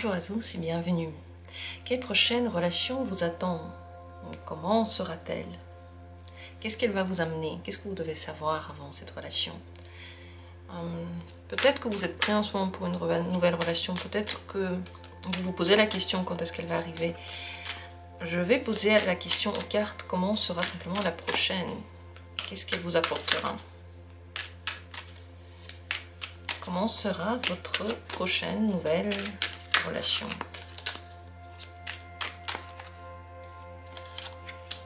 Bonjour à tous et bienvenue. Quelle prochaine relation vous attend? Comment sera-t-elle? Qu'est-ce qu'elle va vous amener? Qu'est-ce que vous devez savoir avant cette relation? Peut-être que vous êtes prêt en ce moment pour une nouvelle relation. Peut-être que vous vous posez la question quand est-ce qu'elle va arriver. Je vais poser la question aux cartes. Comment sera simplement la prochaine? Qu'est-ce qu'elle vous apportera? Comment sera votre prochaine nouvelle relation?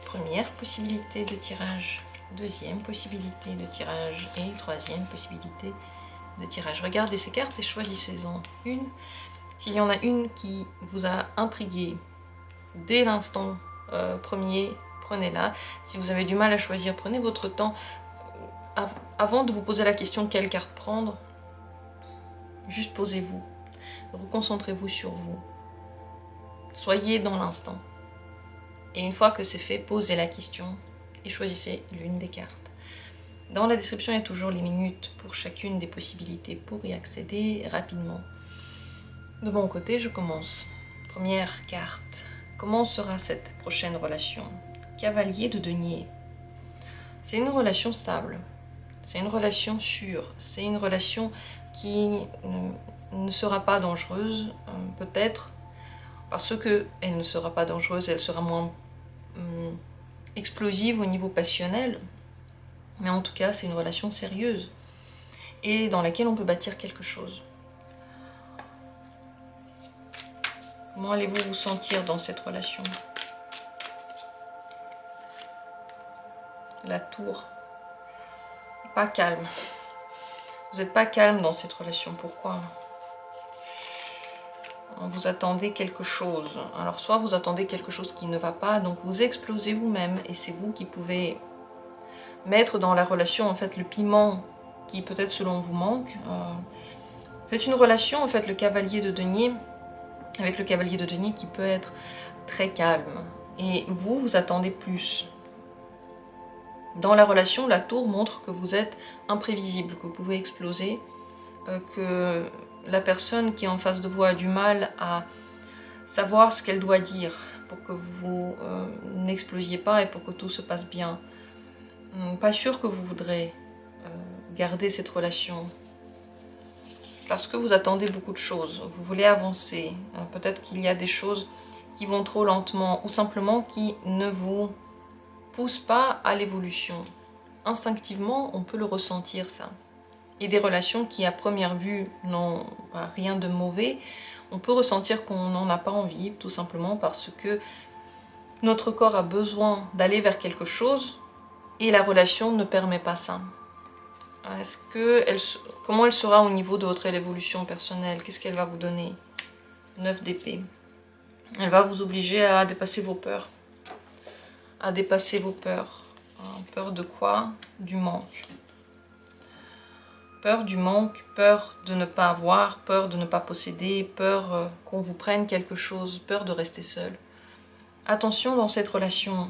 Première possibilité de tirage, deuxième possibilité de tirage et troisième possibilité de tirage. Regardez ces cartes et choisissez-en une. S'il y en a une qui vous a intrigué dès l'instant premier, prenez-la. Si vous avez du mal à choisir, prenez votre temps. Avant de vous poser la question quelle carte prendre, juste posez-vous. Reconcentrez-vous sur vous. Soyez dans l'instant. Et une fois que c'est fait, posez la question et choisissez l'une des cartes. Dans la description, il y a toujours les minutes pour chacune des possibilités pour y accéder rapidement. De mon côté, je commence. Première carte. Comment sera cette prochaine relation? Cavalier de denier. C'est une relation stable. C'est une relation sûre. C'est une relation qui ne sera pas dangereuse, peut-être parce qu'elle ne sera pas dangereuse, elle sera moins explosive au niveau passionnel, mais en tout cas c'est une relation sérieuse et dans laquelle on peut bâtir quelque chose. Comment allez-vous vous sentir dans cette relation? La tour. Pas calme. Vous n'êtes pas calme dans cette relation. Pourquoi? Vous attendez quelque chose. Alors soit vous attendez quelque chose qui ne va pas, donc vous explosez vous-même et c'est vous qui pouvez mettre dans la relation en fait le piment qui peut-être selon vous manque. C'est une relation en fait le cavalier de denier, avec le cavalier de denier qui peut être très calme et vous attendez plus. Dans la relation, la tour montre que vous êtes imprévisible, que vous pouvez exploser, que la personne qui est en face de vous a du mal à savoir ce qu'elle doit dire pour que vous n'explosiez pas et pour que tout se passe bien. Pas sûr que vous voudrez garder cette relation parce que vous attendez beaucoup de choses, vous voulez avancer. Peut-être qu'il y a des choses qui vont trop lentement ou simplement qui ne vous poussent pas à l'évolution. Instinctivement, on peut le ressentir ça. Et des relations qui à première vue n'ont rien de mauvais, on peut ressentir qu'on n'en a pas envie, tout simplement parce que notre corps a besoin d'aller vers quelque chose et la relation ne permet pas ça. Comment elle sera au niveau de votre évolution personnelle? Qu'est-ce qu'elle va vous donner? 9 d'épée. Elle va vous obliger à dépasser vos peurs. À dépasser vos peurs. Peur de quoi? Du manque. Peur du manque, peur de ne pas avoir, peur de ne pas posséder, peur qu'on vous prenne quelque chose, peur de rester seul. Attention dans cette relation.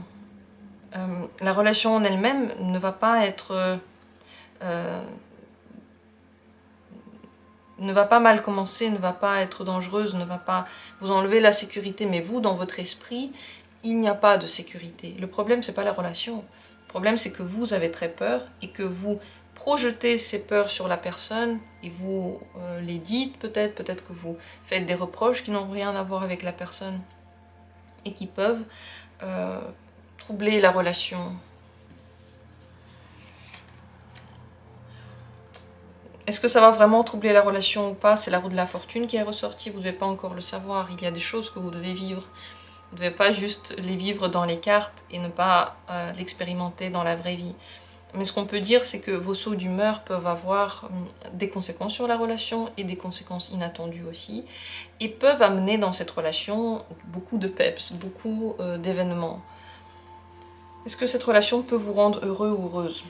La relation en elle-même ne va pas être... ne va pas mal commencer, ne va pas être dangereuse, ne va pas vous enlever la sécurité. Mais vous, dans votre esprit, il n'y a pas de sécurité. Le problème, c'est pas la relation. Le problème, c'est que vous avez très peur et que vous projetez ces peurs sur la personne et vous les dites peut-être que vous faites des reproches qui n'ont rien à voir avec la personne et qui peuvent troubler la relation. Est-ce que ça va vraiment troubler la relation ou pas? C'est la roue de la fortune qui est ressortie, vous ne devez pas encore le savoir. Il y a des choses que vous devez vivre. Vous ne devez pas juste les vivre dans les cartes et ne pas l'expérimenter dans la vraie vie. Mais ce qu'on peut dire, c'est que vos sauts d'humeur peuvent avoir des conséquences sur la relation et des conséquences inattendues aussi. Et peuvent amener dans cette relation beaucoup de peps, beaucoup d'événements. Est-ce que cette relation peut vous rendre heureux ou heureuse,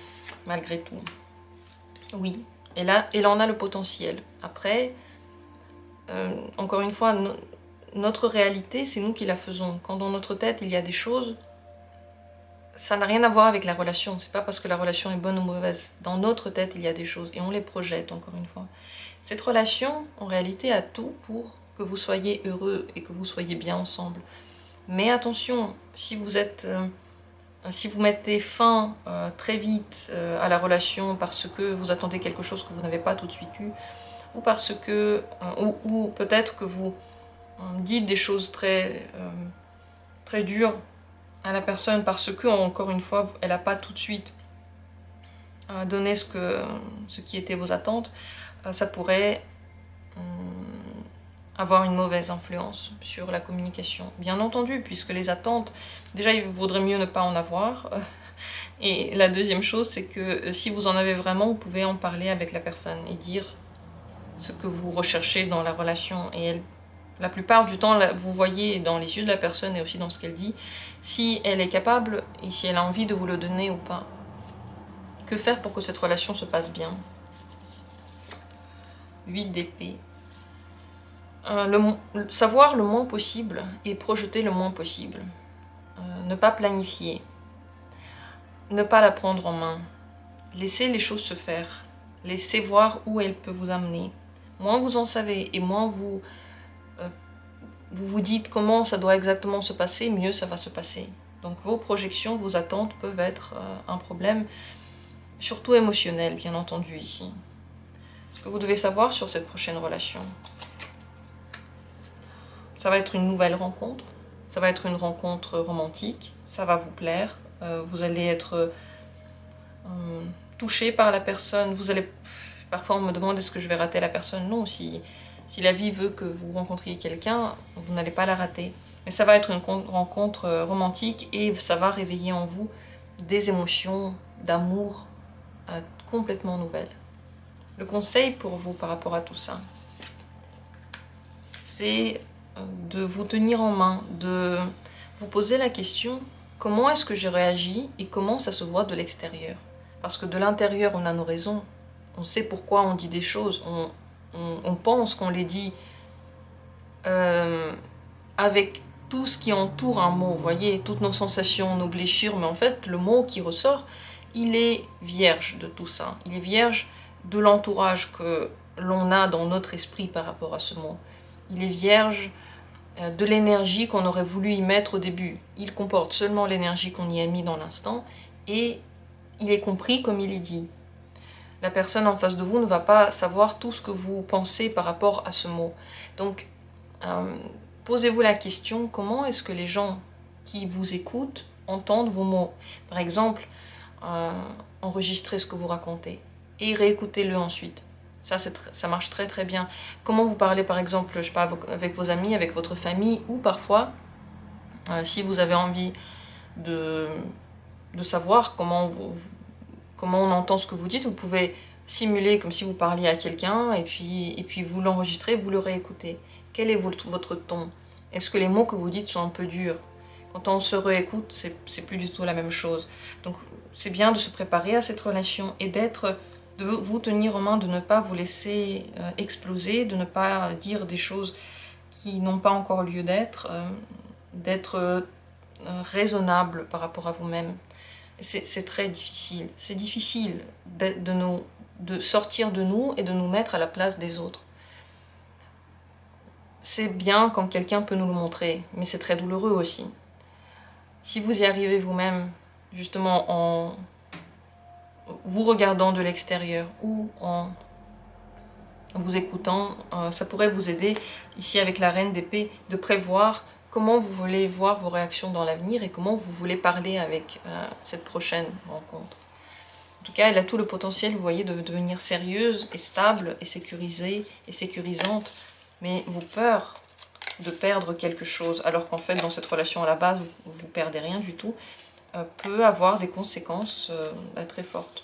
malgré tout? Oui, et là, elle en a le potentiel. Après, encore une fois, notre réalité, c'est nous qui la faisons. Quand dans notre tête, il y a des choses... Ça n'a rien à voir avec la relation, c'est pas parce que la relation est bonne ou mauvaise. Dans notre tête, il y a des choses et on les projette, encore une fois. Cette relation, en réalité, a tout pour que vous soyez heureux et que vous soyez bien ensemble. Mais attention, si vous mettez fin très vite à la relation parce que vous attendez quelque chose que vous n'avez pas tout de suite eu, ou parce que, ou peut-être que vous dites des choses très dures à la personne parce que, encore une fois, elle n'a pas tout de suite donné ce qui était vos attentes, ça pourrait avoir une mauvaise influence sur la communication. Bien entendu, puisque les attentes, déjà il vaudrait mieux ne pas en avoir. Et la deuxième chose, c'est que si vous en avez vraiment, vous pouvez en parler avec la personne et dire ce que vous recherchez dans la relation. Et la plupart du temps, vous voyez dans les yeux de la personne et aussi dans ce qu'elle dit, si elle est capable et si elle a envie de vous le donner ou pas. Que faire pour que cette relation se passe bien? 8 d'épée. Savoir le moins possible et projeter le moins possible. Ne pas planifier. Ne pas la prendre en main. Laissez les choses se faire. Laissez voir où elle peut vous amener. Moins vous en savez et moins vous dites comment ça doit exactement se passer, mieux ça va se passer. Donc vos projections, vos attentes peuvent être un problème, surtout émotionnel, bien entendu, ici. Ce que vous devez savoir sur cette prochaine relation. Ça va être une nouvelle rencontre, ça va être une rencontre romantique, ça va vous plaire, vous allez être touché par la personne, parfois on me demande est-ce que je vais rater la personne, non, si la vie veut que vous rencontriez quelqu'un, vous n'allez pas la rater. Mais ça va être une rencontre romantique et ça va réveiller en vous des émotions d'amour complètement nouvelles. Le conseil pour vous par rapport à tout ça, c'est de vous tenir en main, de vous poser la question comment est-ce que j'ai réagi et comment ça se voit de l'extérieur. Parce que de l'intérieur, on a nos raisons, on sait pourquoi on dit des choses, on pense qu'on les dit avec tout ce qui entoure un mot, vous voyez, toutes nos sensations, nos blessures, mais en fait, le mot qui ressort, il est vierge de tout ça, il est vierge de l'entourage que l'on a dans notre esprit par rapport à ce mot. Il est vierge de l'énergie qu'on aurait voulu y mettre au début. Il comporte seulement l'énergie qu'on y a mis dans l'instant et il est compris comme il est dit. La personne en face de vous ne va pas savoir tout ce que vous pensez par rapport à ce mot. Donc, posez-vous la question, comment est-ce que les gens qui vous écoutent entendent vos mots? Par exemple, enregistrez ce que vous racontez et réécoutez-le ensuite. Ça marche très très bien. Comment vous parlez par exemple, je sais pas, avec vos amis, avec votre famille, ou parfois, si vous avez envie de savoir comment on entend ce que vous dites, vous pouvez simuler comme si vous parliez à quelqu'un et puis vous l'enregistrez, vous le réécoutez. Quel est votre ton? Est-ce que les mots que vous dites sont un peu durs? Quand on se réécoute, c'est plus du tout la même chose. Donc c'est bien de se préparer à cette relation et de vous tenir en main, de ne pas vous laisser exploser, de ne pas dire des choses qui n'ont pas encore lieu d'être, d'être raisonnable par rapport à vous-même. C'est très difficile. C'est difficile de sortir de nous et de nous mettre à la place des autres. C'est bien quand quelqu'un peut nous le montrer, mais c'est très douloureux aussi. Si vous y arrivez vous-même, justement en vous regardant de l'extérieur ou en vous écoutant, ça pourrait vous aider, ici avec la reine d'épée, de prévoir comment vous voulez voir vos réactions dans l'avenir et comment vous voulez parler avec cette prochaine rencontre. En tout cas, elle a tout le potentiel, vous voyez, de devenir sérieuse et stable et sécurisée et sécurisante, mais vous peur de perdre quelque chose, alors qu'en fait, dans cette relation à la base, vous perdez rien du tout, peut avoir des conséquences très fortes.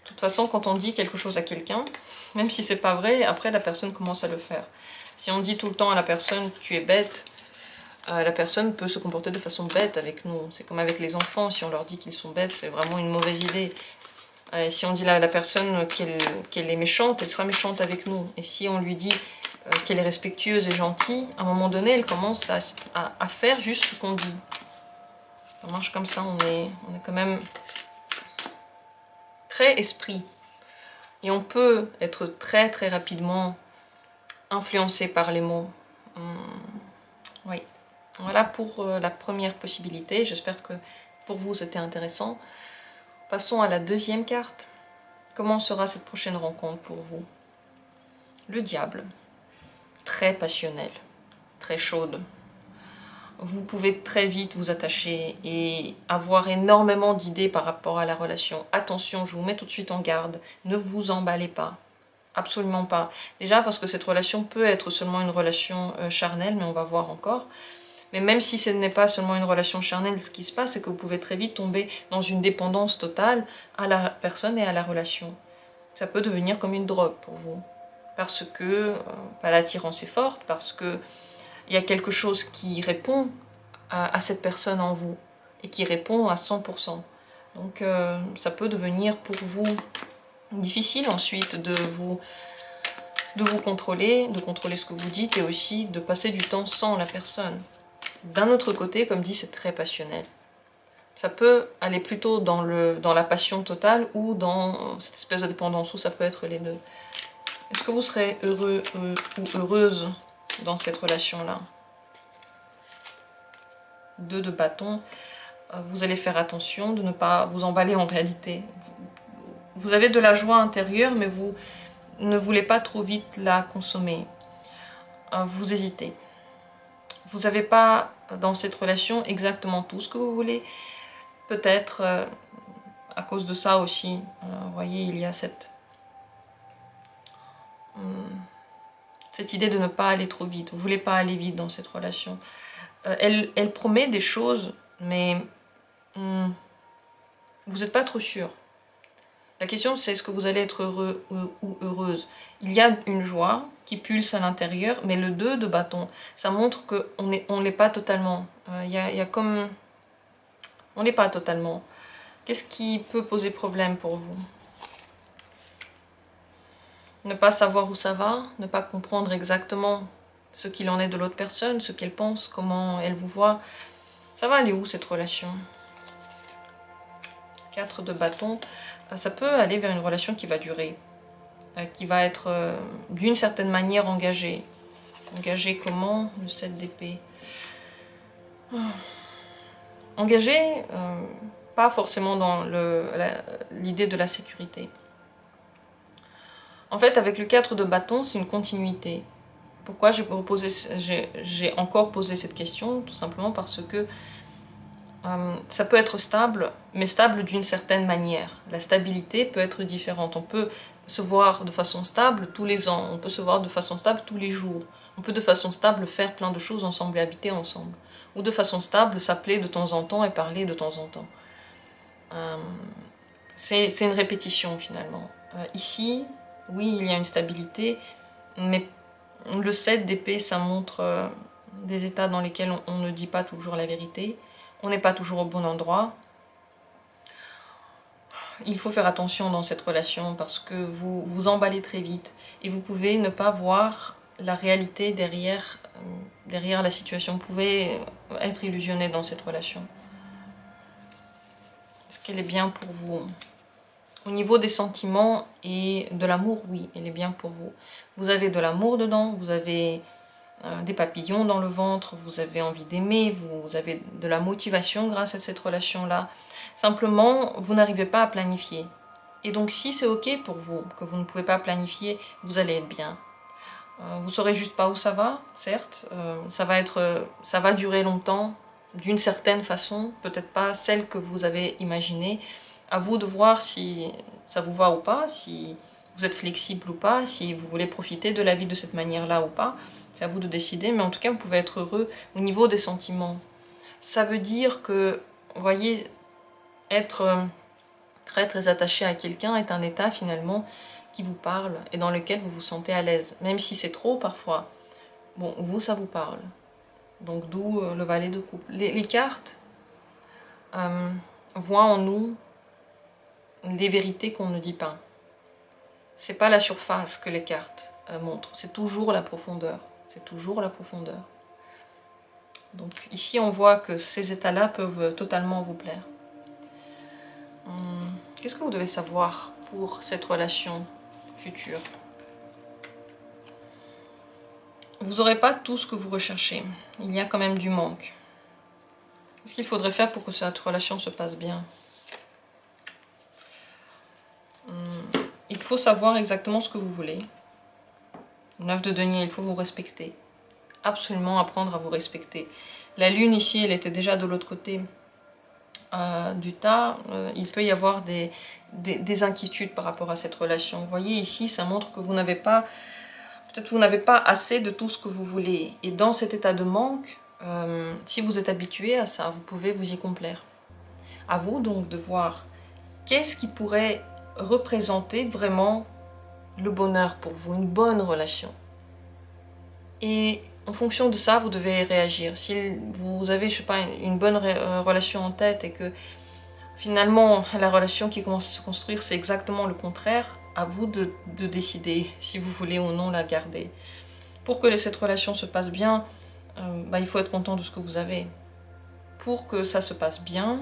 De toute façon, quand on dit quelque chose à quelqu'un, même si c'est pas vrai, après la personne commence à le faire. Si on dit tout le temps à la personne « tu es bête », la personne peut se comporter de façon bête avec nous. C'est comme avec les enfants, si on leur dit qu'ils sont bêtes, c'est vraiment une mauvaise idée. Si on dit à la personne qu'elle est méchante, elle sera méchante avec nous. Et si on lui dit qu'elle est respectueuse et gentille, à un moment donné, elle commence à faire juste ce qu'on dit. Ça marche comme ça, on est quand même très esprit. Et on peut être très très rapidement influencé par les mots. Oui. Voilà pour la première possibilité. J'espère que pour vous c'était intéressant. Passons à la deuxième carte. Comment sera cette prochaine rencontre pour vous? Le diable. Très passionnel, très chaude. Vous pouvez très vite vous attacher et avoir énormément d'idées par rapport à la relation. Attention, je vous mets tout de suite en garde, ne vous emballez pas. Absolument pas. Déjà parce que cette relation peut être seulement une relation charnelle, mais on va voir encore. Mais même si ce n'est pas seulement une relation charnelle, ce qui se passe, c'est que vous pouvez très vite tomber dans une dépendance totale à la personne et à la relation. Ça peut devenir comme une drogue pour vous. Parce que l'attirance est forte, parce que il y a quelque chose qui répond à cette personne en vous et qui répond à 100%. Donc ça peut devenir pour vous difficile ensuite de vous contrôler, de contrôler ce que vous dites et aussi de passer du temps sans la personne. D'un autre côté, comme dit, c'est très passionnel. Ça peut aller plutôt dans la passion totale ou dans cette espèce de dépendance, ou ça peut être les deux. Est-ce que vous serez heureux ou heureuse dans cette relation-là? 2 de bâton. Vous allez faire attention de ne pas vous emballer en réalité. Vous avez de la joie intérieure, mais vous ne voulez pas trop vite la consommer. Vous hésitez. Vous n'avez pas dans cette relation exactement tout ce que vous voulez. Peut-être à cause de ça aussi, vous voyez, il y a cette idée de ne pas aller trop vite. Vous ne voulez pas aller vite dans cette relation. Elle promet des choses, mais vous n'êtes pas trop sûr. La question, c'est est-ce que vous allez être heureux ou heureuse? Il y a une joie qui pulse à l'intérieur, mais le 2 de bâton, ça montre qu'on ne l'est pas totalement. Il y a comme... On n'est pas totalement. Qu'est-ce qui peut poser problème pour vous? Ne pas savoir où ça va, ne pas comprendre exactement ce qu'il en est de l'autre personne, ce qu'elle pense, comment elle vous voit. Ça va aller où cette relation? 4 de bâton, ça peut aller vers une relation qui va durer, qui va être d'une certaine manière engagée. Engagée comment? Le 7 d'épée. Engagée, pas forcément dans l'idée de la sécurité. En fait, avec le 4 de bâton, c'est une continuité. Pourquoi j'ai encore posé cette question? Tout simplement parce que ça peut être stable, mais stable d'une certaine manière. La stabilité peut être différente. On peut se voir de façon stable tous les ans, on peut se voir de façon stable tous les jours. On peut de façon stable faire plein de choses ensemble et habiter ensemble. Ou de façon stable s'appeler de temps en temps et parler de temps en temps. C'est une répétition finalement. Ici, oui, il y a une stabilité, mais le 7 d'épée, ça montre des états dans lesquels on ne dit pas toujours la vérité. On n'est pas toujours au bon endroit. Il faut faire attention dans cette relation parce que vous vous emballez très vite et vous pouvez ne pas voir la réalité derrière la situation. Vous pouvez être illusionné dans cette relation. Est-ce qu'elle est bien pour vous? Au niveau des sentiments et de l'amour, oui, elle est bien pour vous. Vous avez de l'amour dedans, vous avez des papillons dans le ventre, vous avez envie d'aimer, vous avez de la motivation grâce à cette relation-là. Simplement, vous n'arrivez pas à planifier. Et donc, si c'est OK pour vous, que vous ne pouvez pas planifier, vous allez être bien. Vous ne saurez juste pas où ça va, certes. Ça va durer longtemps, d'une certaine façon, peut-être pas celle que vous avez imaginée. À vous de voir si ça vous va ou pas, si vous êtes flexible ou pas, si vous voulez profiter de la vie de cette manière-là ou pas. C'est à vous de décider, mais en tout cas, vous pouvez être heureux au niveau des sentiments. Ça veut dire que, vous voyez, être très très attaché à quelqu'un est un état finalement qui vous parle et dans lequel vous vous sentez à l'aise. Même si c'est trop parfois, bon, vous, ça vous parle. Donc d'où le valet de coupe. Les cartes voient en nous des vérités qu'on ne dit pas. C'est pas la surface que les cartes montrent, c'est toujours la profondeur. C'est toujours la profondeur. Donc ici, on voit que ces états-là peuvent totalement vous plaire. Qu'est-ce que vous devez savoir pour cette relation future? vous n'aurez pas tout ce que vous recherchez. Il y a quand même du manque. Qu'est-ce qu'il faudrait faire pour que cette relation se passe bien? Il faut savoir exactement ce que vous voulez. 9 de denier, il faut vous respecter. Absolument apprendre à vous respecter. La lune ici, elle était déjà de l'autre côté du tas. Il peut y avoir des inquiétudes par rapport à cette relation. Vous voyez ici, ça montre que vous n'avez pas... Peut-être vous n'avez pas assez de tout ce que vous voulez. Et dans cet état de manque, si vous êtes habitué à ça, vous pouvez vous y complaire. À vous donc de voir qu'est-ce qui pourrait représenter vraiment le bonheur pour vous, une bonne relation. Et en fonction de ça, vous devez réagir. Si vous avez, je sais pas, une bonne relation en tête et que finalement la relation qui commence à se construire, c'est exactement le contraire, à vous de décider si vous voulez ou non la garder. Pour que cette relation se passe bien, il faut être content de ce que vous avez. Pour que ça se passe bien,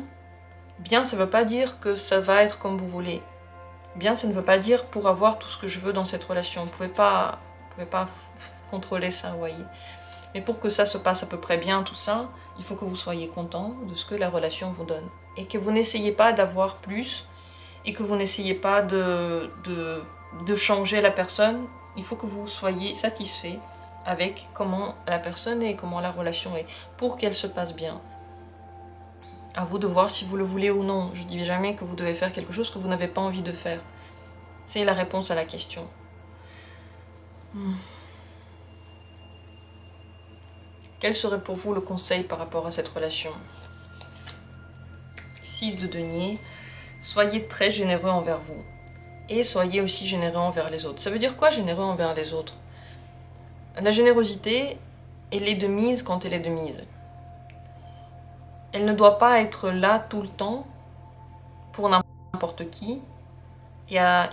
bien ça ne veut pas dire que ça va être comme vous voulez. Bien ça ne veut pas dire pour avoir tout ce que je veux dans cette relation. Vous ne pouvez pas contrôler ça, vous voyez. Mais pour que ça se passe à peu près bien, tout ça, il faut que vous soyez content de ce que la relation vous donne. Et que vous n'essayez pas d'avoir plus, et que vous n'essayez pas de changer la personne. Il faut que vous soyez satisfait avec comment la personne est, comment la relation est, pour qu'elle se passe bien. À vous de voir si vous le voulez ou non. Je ne dis jamais que vous devez faire quelque chose que vous n'avez pas envie de faire. C'est la réponse à la question. Quel serait pour vous le conseil par rapport à cette relation? 6 de denier. Soyez très généreux envers vous. Et soyez aussi généreux envers les autres. Ça veut dire quoi, généreux envers les autres? La générosité, elle est de mise quand elle est de mise. Elle ne doit pas être là tout le temps pour n'importe qui et à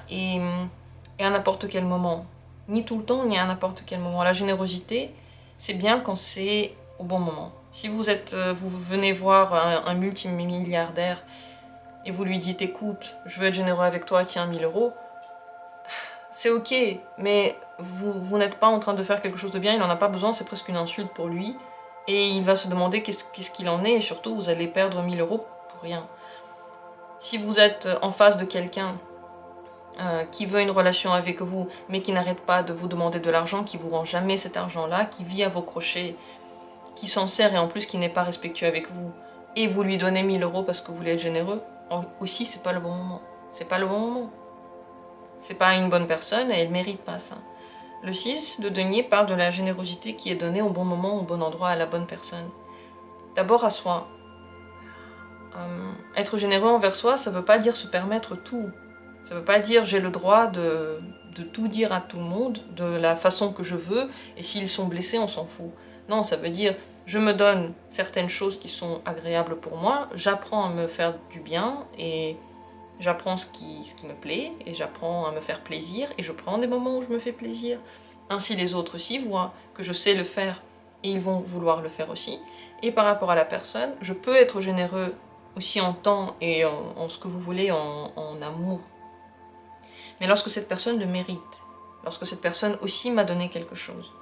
n'importe quel moment. Ni tout le temps, ni à n'importe quel moment. La générosité, c'est bien quand c'est au bon moment. Si vous venez voir un multimilliardaire et vous lui dites « Écoute, je veux être généreux avec toi, tiens 1000 €, c'est ok, mais vous n'êtes pas en train de faire quelque chose de bien, il n'en a pas besoin, c'est presque une insulte pour lui. Et il va se demander qu'est-ce qu'il en est, et surtout vous allez perdre 1000 € pour rien. Si vous êtes en face de quelqu'un qui veut une relation avec vous, mais qui n'arrête pas de vous demander de l'argent, qui vous rend jamais cet argent-là, qui vit à vos crochets, qui s'en sert et en plus qui n'est pas respectueux avec vous, et vous lui donnez 1000 € parce que vous voulez être généreux, aussi c'est pas le bon moment. C'est pas le bon moment. C'est pas une bonne personne et elle mérite pas ça. Le 6 de denier parle de la générosité qui est donnée au bon moment, au bon endroit, à la bonne personne. D'abord à soi. Être généreux envers soi, ça veut pas dire se permettre tout. Ça veut pas dire j'ai le droit de tout dire à tout le monde, de la façon que je veux, et s'ils sont blessés, on s'en fout. Non, ça veut dire je me donne certaines choses qui sont agréables pour moi, j'apprends à me faire du bien, et j'apprends ce qui me plaît, et j'apprends à me faire plaisir, et je prends des moments où je me fais plaisir. Ainsi les autres aussi voient que je sais le faire, et ils vont vouloir le faire aussi. Et par rapport à la personne, je peux être généreux aussi en temps et en ce que vous voulez, en amour. Mais lorsque cette personne le mérite, lorsque cette personne aussi m'a donné quelque chose.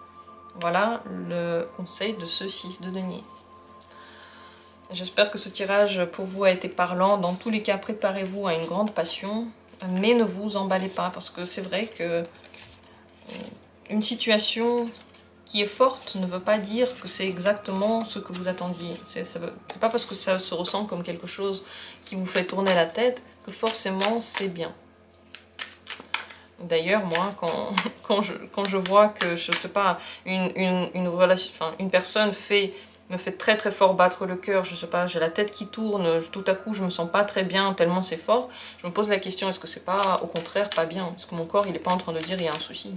Voilà le conseil de ce 6 de denier. J'espère que ce tirage pour vous a été parlant. Dans tous les cas, préparez-vous à une grande passion, mais ne vous emballez pas, parce que c'est vrai que une situation qui est forte ne veut pas dire que c'est exactement ce que vous attendiez. C'est pas parce que ça se ressent comme quelque chose qui vous fait tourner la tête que forcément c'est bien. D'ailleurs, moi, quand je vois que, je sais pas, une personne me fait très très fort battre le cœur, je sais pas, j'ai la tête qui tourne, tout à coup je me sens pas très bien tellement c'est fort, je me pose la question, est-ce que c'est pas au contraire pas bien? Est-ce que mon corps il est pas en train de dire il y a un souci?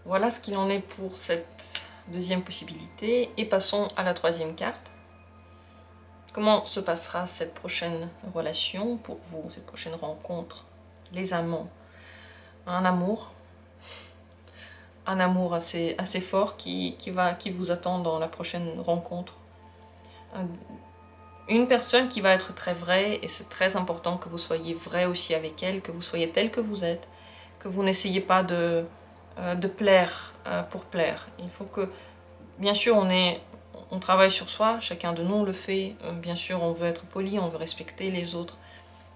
Voilà ce qu'il en est pour cette deuxième possibilité, et passons à la troisième carte. Comment se passera cette prochaine relation pour vous, cette prochaine rencontre? Les amants. Un amour assez fort qui vous attend dans la prochaine rencontre. Une personne qui va être très vraie, et c'est très important que vous soyez vrai aussi avec elle, que vous soyez tel que vous êtes, que vous n'essayez pas de de plaire pour plaire. Il faut que, bien sûr, on travaille sur soi, chacun de nous le fait. Bien sûr, on veut être poli, on veut respecter les autres.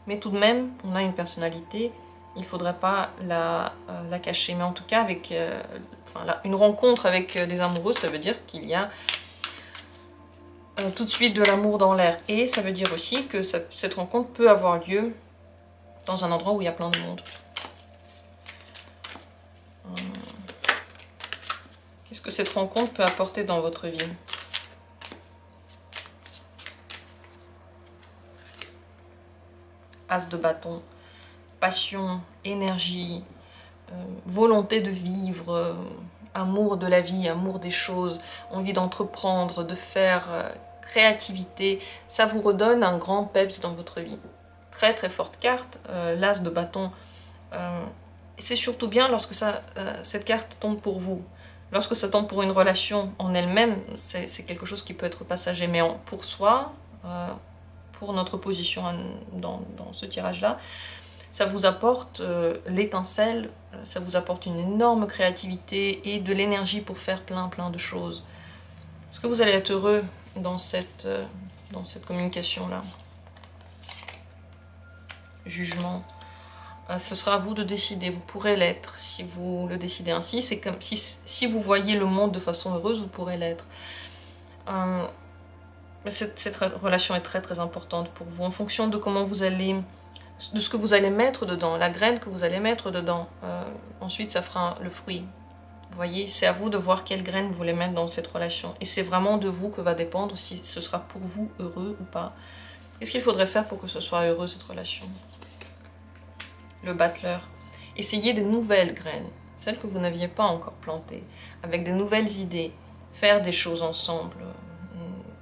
Mais tout de même, on a une personnalité, il ne faudrait pas la cacher. Mais en tout cas, avec une rencontre avec des amoureux, ça veut dire qu'il y a tout de suite de l'amour dans l'air. Et ça veut dire aussi que cette rencontre peut avoir lieu dans un endroit où il y a plein de monde. Qu'est-ce que cette rencontre peut apporter dans votre vie? As de bâton, passion, énergie, volonté de vivre, amour de la vie, amour des choses, envie d'entreprendre, de faire, créativité. Ça vous redonne un grand peps dans votre vie. Très très forte carte, l'as de bâton. C'est surtout bien lorsque cette carte tombe pour vous. Lorsque ça tombe pour une relation en elle-même, c'est quelque chose qui peut être passager. Mais pour soi, pour notre position dans ce tirage-là, ça vous apporte l'étincelle, ça vous apporte une énorme créativité et de l'énergie pour faire plein de choses. Est-ce que vous allez être heureux dans cette communication-là? Jugement. Ce sera à vous de décider, vous pourrez l'être si vous le décidez ainsi. C'est comme si vous voyez le monde de façon heureuse, vous pourrez l'être. Cette relation est très très importante pour vous, en fonction de comment vous allez, de ce que vous allez mettre dedans, la graine que vous allez mettre dedans. Ensuite, ça fera le fruit. Vous voyez, c'est à vous de voir quelle graine vous voulez mettre dans cette relation. Et c'est vraiment de vous que va dépendre si ce sera pour vous heureux ou pas. Qu'est-ce qu'il faudrait faire pour que ce soit heureux, cette relation? Le battleur. Essayez des nouvelles graines, celles que vous n'aviez pas encore plantées, avec des nouvelles idées, faire des choses ensemble,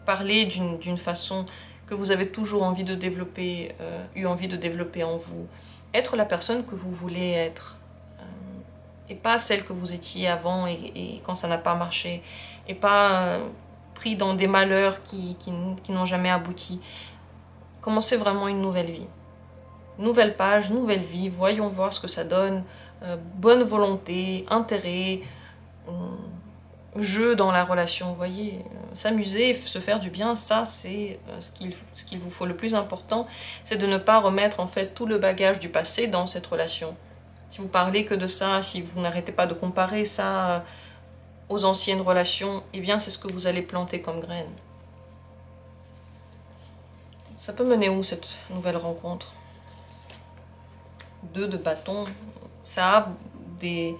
parler d'une façon que vous avez toujours envie de développer, eu envie de développer en vous, être la personne que vous voulez être, et pas celle que vous étiez avant et quand ça n'a pas marché, et pas pris dans des malheurs qui n'ont jamais abouti. Commencez vraiment une nouvelle vie. Nouvelle page, nouvelle vie, voyons voir ce que ça donne, bonne volonté, intérêt, jeu dans la relation, vous voyez, s'amuser, se faire du bien, ça c'est ce qu'il vous faut. Le plus important, c'est de ne pas remettre en fait tout le bagage du passé dans cette relation. Si vous parlez que de ça, si vous n'arrêtez pas de comparer ça aux anciennes relations, eh bien c'est ce que vous allez planter comme graine. Ça peut mener où cette nouvelle rencontre? 2 de bâton, ça a des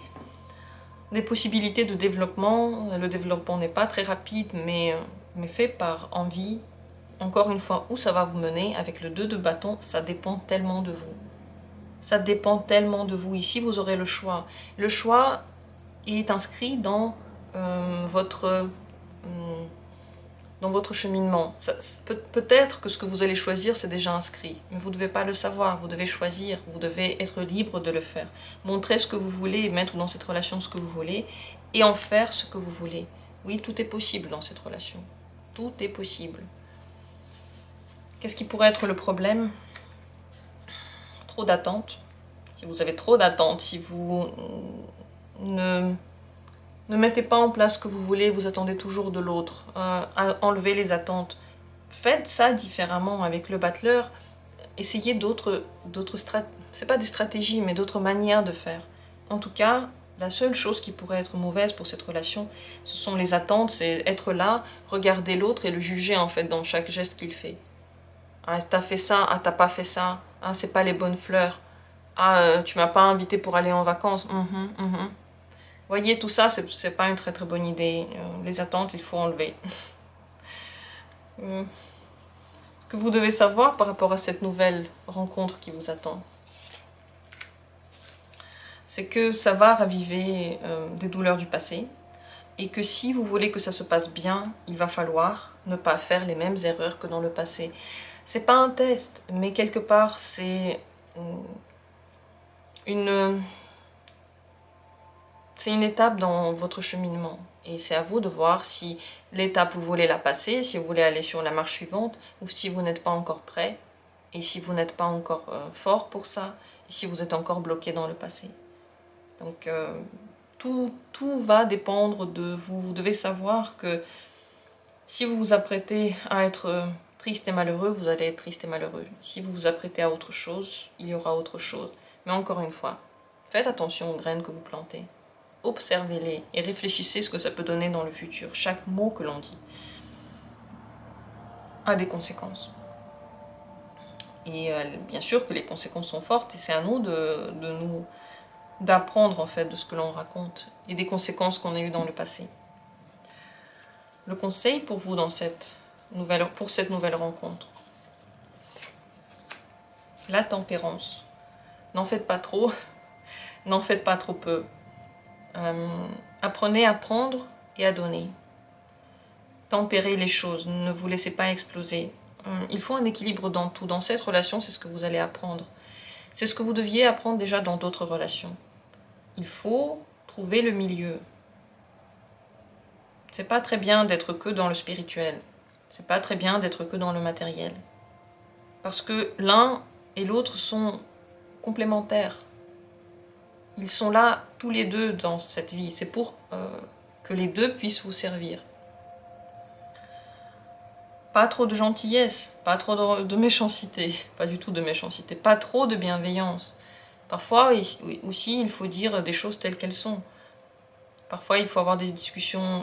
possibilités de développement. Le développement n'est pas très rapide, mais fait par envie. Encore une fois, où ça va vous mener avec le 2 de bâton, ça dépend tellement de vous. Ça dépend tellement de vous. Ici, vous aurez le choix. Le choix est inscrit dans votre cheminement. Peut-être que ce que vous allez choisir, c'est déjà inscrit, mais vous ne devez pas le savoir, vous devez choisir, vous devez être libre de le faire. Montrer ce que vous voulez, mettre dans cette relation ce que vous voulez, et en faire ce que vous voulez. Oui, tout est possible dans cette relation. Tout est possible. Qu'est-ce qui pourrait être le problème? Trop d'attentes. Si vous avez trop d'attentes, si vous ne mettez pas en place ce que vous voulez, vous attendez toujours de l'autre. Enlevez les attentes. Faites ça différemment avec le battleur. Essayez d'autres stratégies. C'est pas des stratégies, mais d'autres manières de faire. En tout cas, la seule chose qui pourrait être mauvaise pour cette relation, ce sont les attentes. C'est être là, regarder l'autre et le juger en fait dans chaque geste qu'il fait. Ah, t'as fait ça, ah, t'as pas fait ça, ah, c'est pas les bonnes fleurs, ah, tu m'as pas invité pour aller en vacances. Voyez, tout ça, c'est pas une très très bonne idée. Les attentes, il faut enlever. Ce que vous devez savoir par rapport à cette nouvelle rencontre qui vous attend, c'est que ça va raviver des douleurs du passé, et que si vous voulez que ça se passe bien, il va falloir ne pas faire les mêmes erreurs que dans le passé. C'est pas un test, mais quelque part, c'est une étape dans votre cheminement. Et c'est à vous de voir si l'étape vous voulez la passer, si vous voulez aller sur la marche suivante, ou si vous n'êtes pas encore prêt, et si vous n'êtes pas encore fort pour ça, et si vous êtes encore bloqué dans le passé. Donc, Tout va dépendre de vous. Vous devez savoir que si vous vous apprêtez à être triste et malheureux, vous allez être triste et malheureux. Si vous vous apprêtez à autre chose, il y aura autre chose. Mais encore une fois, faites attention aux graines que vous plantez. Observez-les et réfléchissez ce que ça peut donner dans le futur. Chaque mot que l'on dit a des conséquences. Et bien sûr que les conséquences sont fortes et c'est à nous d'apprendre en fait de ce que l'on raconte et des conséquences qu'on a eues dans le passé. Le conseil pour vous pour cette nouvelle rencontre, la tempérance. N'en faites pas trop, n'en faites pas trop peu. Apprenez à prendre et à donner. Tempérez les choses, ne vous laissez pas exploser. Il faut un équilibre dans tout. Dans cette relation, c'est ce que vous allez apprendre. C'est ce que vous deviez apprendre déjà dans d'autres relations. Il faut trouver le milieu. C'est pas très bien d'être que dans le spirituel. C'est pas très bien d'être que dans le matériel. Parce que l'un et l'autre sont complémentaires. Ils sont là tous les deux dans cette vie. C'est pour que les deux puissent vous servir. Pas trop de gentillesse, pas trop de méchanceté, pas du tout de méchanceté, pas trop de bienveillance. Parfois aussi, il faut dire des choses telles qu'elles sont. Parfois, il faut avoir des discussions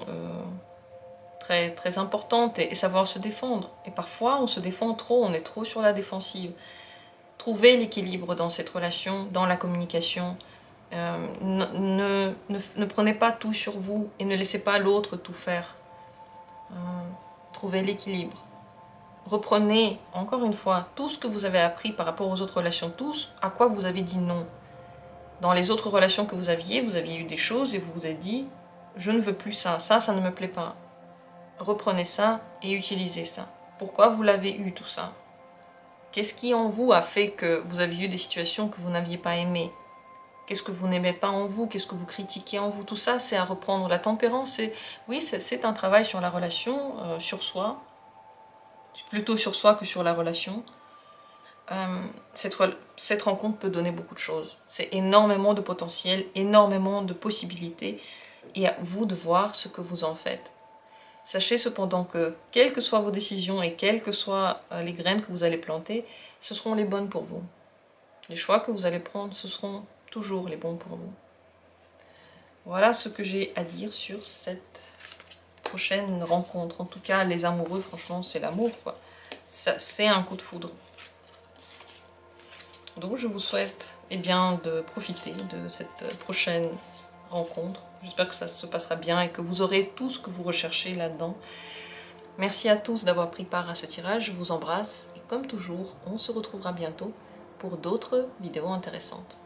très, très importantes et savoir se défendre. Et parfois, on se défend trop, on est trop sur la défensive. Trouvez l'équilibre dans cette relation, dans la communication. Ne prenez pas tout sur vous et ne laissez pas l'autre tout faire. Trouvez l'équilibre. Reprenez, encore une fois, tout ce que vous avez appris par rapport aux autres relations, tout à quoi vous avez dit non. Dans les autres relations que vous aviez eu des choses et vous vous êtes dit « je ne veux plus ça, ça ne me plaît pas ». Reprenez ça et utilisez ça. Pourquoi vous l'avez eu tout ça? Qu'est-ce qui en vous a fait que vous avez eu des situations que vous n'aviez pas aimées? Qu'est-ce que vous n'aimez pas en vous? Qu'est-ce que vous critiquez en vous? Tout ça, c'est à reprendre. La tempérance, c'est un travail sur la relation, sur soi. Plutôt sur soi que sur la relation. Cette rencontre peut donner beaucoup de choses. C'est énormément de potentiel, énormément de possibilités. Et à vous de voir ce que vous en faites. Sachez cependant que, quelles que soient vos décisions et quelles que soient les graines que vous allez planter, ce seront les bonnes pour vous. Les choix que vous allez prendre, ce seront toujours les bons pour vous. Voilà ce que j'ai à dire sur cette prochaine rencontre. En tout cas, les amoureux, franchement, c'est l'amour, quoi. C'est un coup de foudre. Donc, je vous souhaite de profiter de cette prochaine rencontre. J'espère que ça se passera bien et que vous aurez tout ce que vous recherchez là-dedans. Merci à tous d'avoir pris part à ce tirage. Je vous embrasse et comme toujours, on se retrouvera bientôt pour d'autres vidéos intéressantes.